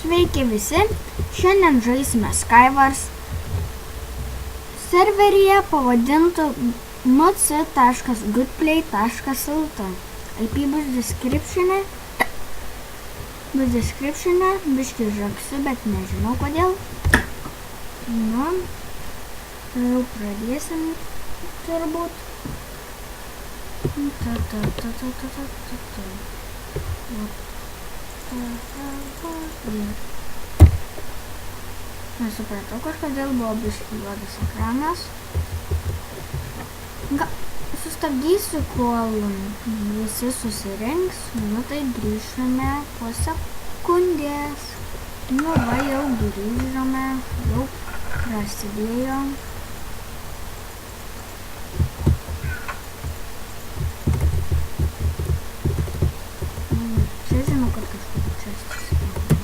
Sveiki visi, šiandien žaisime Skywars serveryje pavadintu mc.goodplay.lt. IP bus descriptione, biškį žaksiu, bet nežinau kodėl. Nu, jau pradėsim turbūt. Nesupratau, kažkodėl buvo biškį juodas ekranas. Sustabdysiu, kol visi susirinks, nu tai grįžame po sekundės. Nu va, jau grįžome, jau prasidėjo. Čia žinau, kad kažkur čia susirinkę.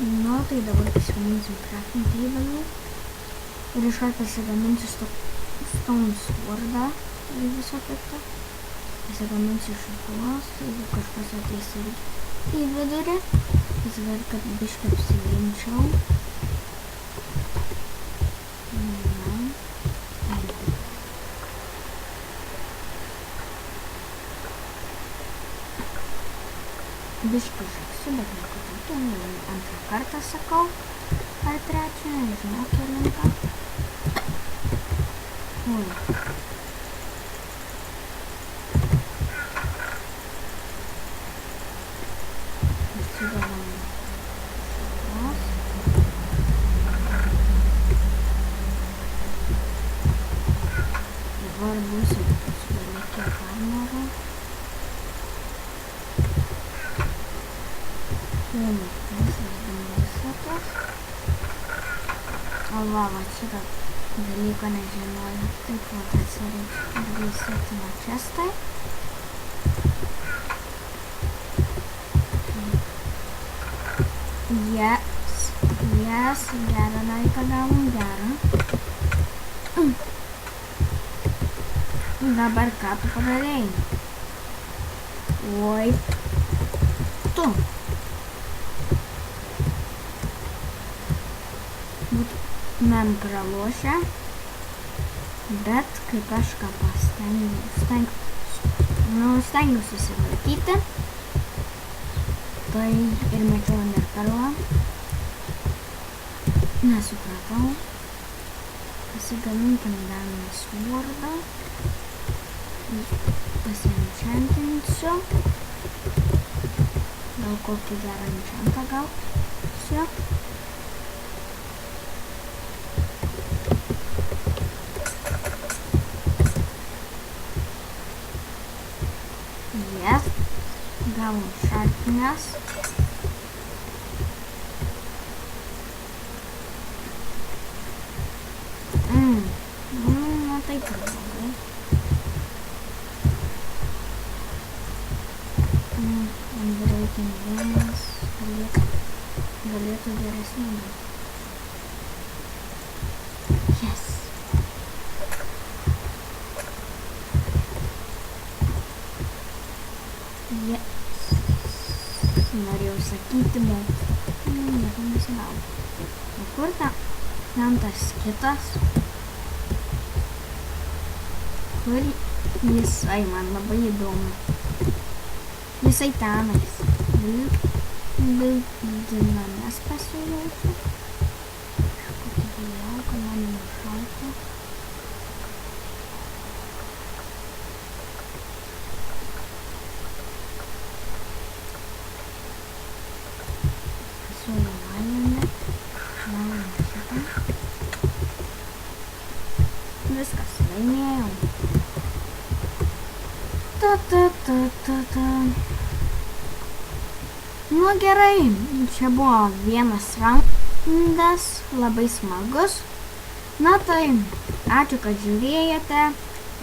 Nu, tai dabar pasigaminsim crafting table ir iškart pasigaminsiu stone swordą ir viso kito. Pasigaminsiu šituos, jeigu kažkas ateis į vidurį, pasigar, kad biškį apsiginčiau. Biškį žaksiu, bet nieko tokio, antrą kartą sakau, ar trečią, nežinau kelintą. Ui. Įsigavom šitos. Dabar būsiu sudaryti kiek armorų. O va, šitą dalyko nežinoju. Taip vat atsireikšti nuo čestai. Yes, gerą laiką gavom, gerą. Dabar ką tu padarėjai? Oi, tu. Būtumėm pralošę, bet kai kažką stengiu susilaikyti, tai ir mečiau neperlą. Nesupratau. Pasigaminkim diamond swordą. Pasienčantinsiu. Gal kokį gerą enchantą gausiu. Yes, gavom šarpines. Nu taip ir blogai. Reikia vienas galėtų geresnį būti. Yes. Yes. Norėjau sakyti, bet nieko nesigavo. O kur ten tas kitas? Kur jisai, man labai įdomu. Jisai tenais. Vildinomės pasijaučiu. Kažkokį bijau, kad man nušaltų. Viskas, laimėjau. Nu gerai, čia buvo vienas raundas, labai smagus. Na tai, ačiū, kad žiūrėjote,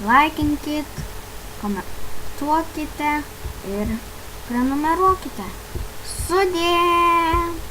laikinkit, komentuokite ir prenumeruokite. Sudie!